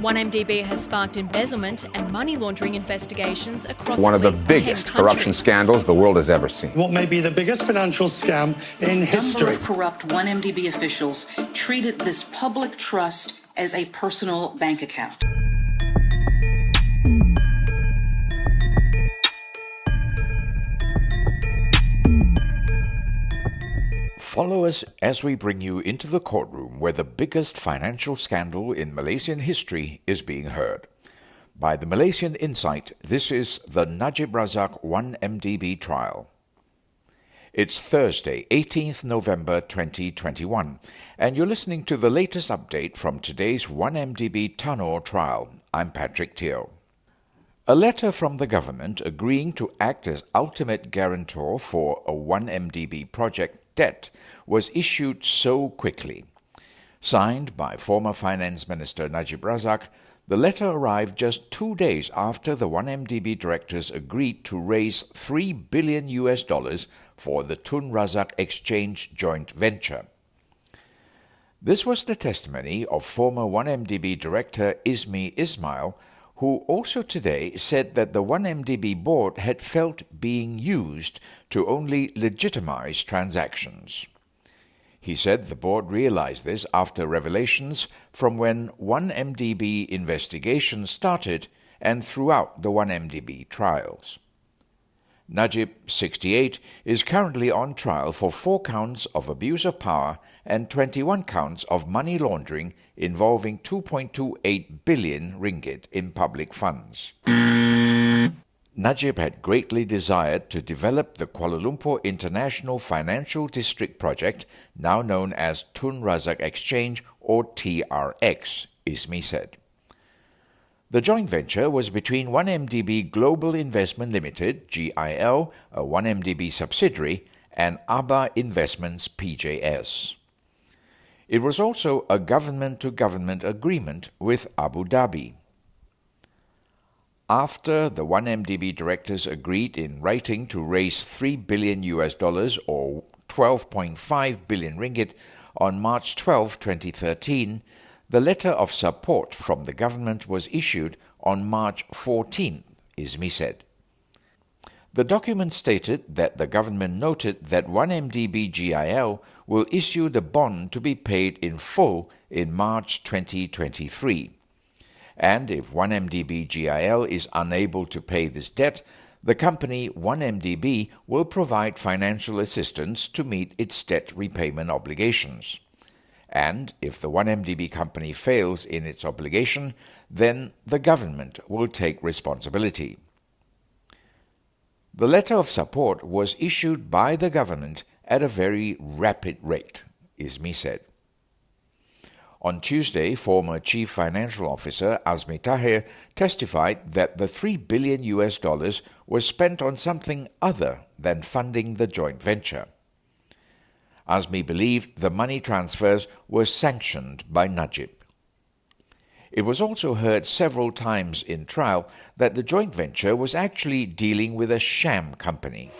1MDB has sparked embezzlement and money laundering investigations across one at of the least biggest 10 corruption countries. scandals the world has ever seen. What may be the biggest financial scam in history. A number of corrupt 1MDB officials treated this public trust as a personal bank account. Follow us as we bring you into the courtroom where the biggest financial scandal in Malaysian history is being heard. By the Malaysian Insight, this is the Najib Razak 1MDB trial. It's Thursday, 18th November 2021, and you're listening to the latest update from today's 1MDB Tanor trial. I'm Patrick Teo. A letter from the government agreeing to act as ultimate guarantor for a 1MDB project debt was issued so quickly. Signed by former Finance Minister Najib Razak, the letter arrived just 2 days after the 1MDB directors agreed to raise $3 billion for the Tun Razak Exchange joint venture. This was the testimony of former 1MDB director Ismee Ismail, who also today said that the 1MDB board had felt being used to only legitimise transactions. He said the board realised this after revelations from when 1MDB investigations started and throughout the 1MDB trials. Najib, 68, is currently on trial for 4 counts of abuse of power and 21 counts of money laundering involving 2.28 billion ringgit in public funds. Najib had greatly desired to develop the Kuala Lumpur International Financial District project, now known as Tun Razak Exchange or TRX, Ismee said. The joint venture was between 1MDB Global Investment Limited, GIL, a 1MDB subsidiary, and ABA Investments PJS. It was also a government-to-government agreement with Abu Dhabi. After the 1MDB directors agreed in writing to raise $3 billion or 12.5 billion ringgit on March 12, 2013, the letter of support from the government was issued on March 14, Ismee said. The document stated that the government noted that 1MDB GIL will issue the bond to be paid in full in March 2023. And if 1MDB GIL is unable to pay this debt, the company 1MDB will provide financial assistance to meet its debt repayment obligations. And if the 1MDB company fails in its obligation, then the government will take responsibility. The letter of support was issued by the government at a very rapid rate, Ismee said. On Tuesday, former Chief Financial Officer Azmi Tahir testified that the $3 billion was spent on something other than funding the joint venture. Azmi believed the money transfers were sanctioned by Najib. It was also heard several times in trial that the joint venture was actually dealing with a sham company.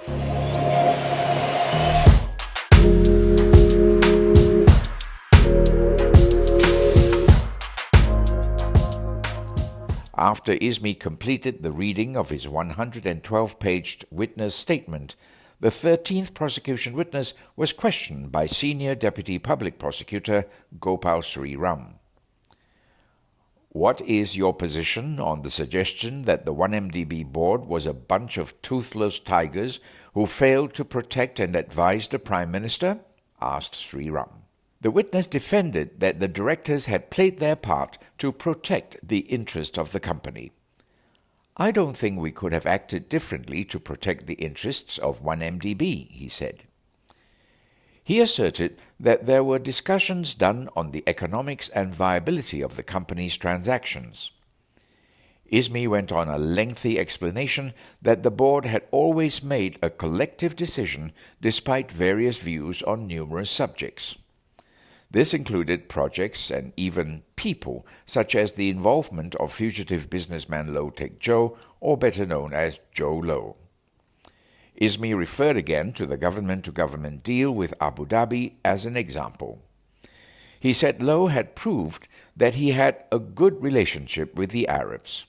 After Ismee completed the reading of his 112-page witness statement, the 13th prosecution witness was questioned by Senior Deputy Public Prosecutor Gopal Sri Ram. What is your position on the suggestion that the 1MDB board was a bunch of toothless tigers who failed to protect and advise the Prime Minister? Asked Sri Ram. The witness defended that the directors had played their part to protect the interest of the company. I don't think we could have acted differently to protect the interests of 1MDB, he said. He asserted that there were discussions done on the economics and viability of the company's transactions. Ismee went on a lengthy explanation that the board had always made a collective decision despite various views on numerous subjects. This included projects and even people, such as the involvement of fugitive businessman Low Tek Joe, or better known as Joe Low. Ismee referred again to the government-to-government deal with Abu Dhabi as an example. He said Low had proved that he had a good relationship with the Arabs.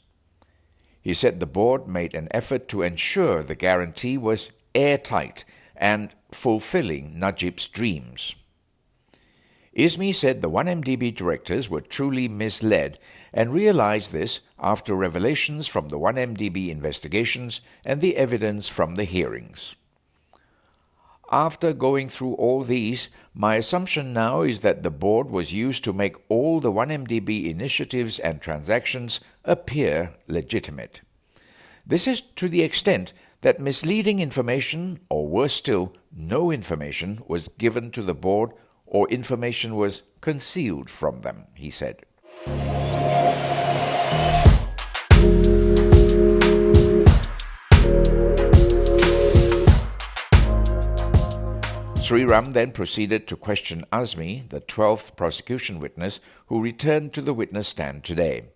He said the board made an effort to ensure the guarantee was airtight and fulfilling Najib's dreams. Ismee said the 1MDB directors were truly misled and realized this after revelations from the 1MDB investigations and the evidence from the hearings. After going through all these, my assumption now is that the board was used to make all the 1MDB initiatives and transactions appear legitimate. This is to the extent that misleading information, or worse still, no information, was given to the board or information was concealed from them, he said. Sriram then proceeded to question Ismee, the 12th prosecution witness who returned to the witness stand today.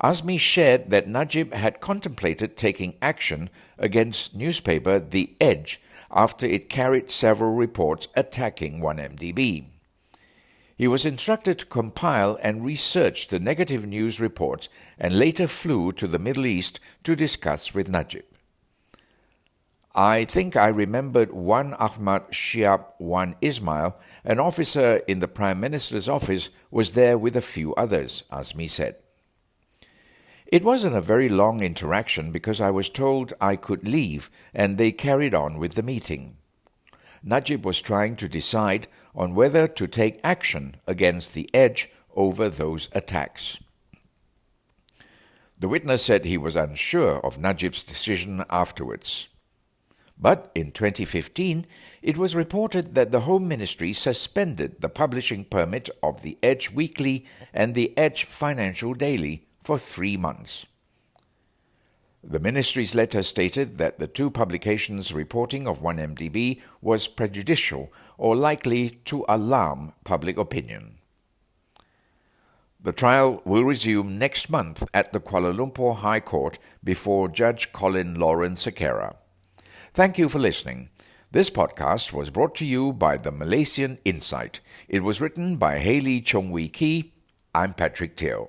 Ismee shared that Najib had contemplated taking action against newspaper The Edge after it carried several reports attacking 1MDB. He was instructed to compile and research the negative news reports and later flew to the Middle East to discuss with Najib. I think I remembered one Ahmad Shiab, one Ismail, an officer in the Prime Minister's office, was there with a few others, Ismee said. It wasn't a very long interaction because I was told I could leave and they carried on with the meeting. Najib was trying to decide on whether to take action against The Edge over those attacks. The witness said he was unsure of Najib's decision afterwards. But in 2015, it was reported that the Home Ministry suspended the publishing permit of The Edge Weekly and The Edge Financial Daily for 3 months. The ministry's letter stated that the two publications' reporting of 1MDB was prejudicial or likely to alarm public opinion. The trial will resume next month at the Kuala Lumpur High Court before Judge Colin Lawrence Sekera. Thank you for listening. This podcast was brought to you by the Malaysian Insight. It was written by Hayley Chong Wee Kee. I'm Patrick Teo.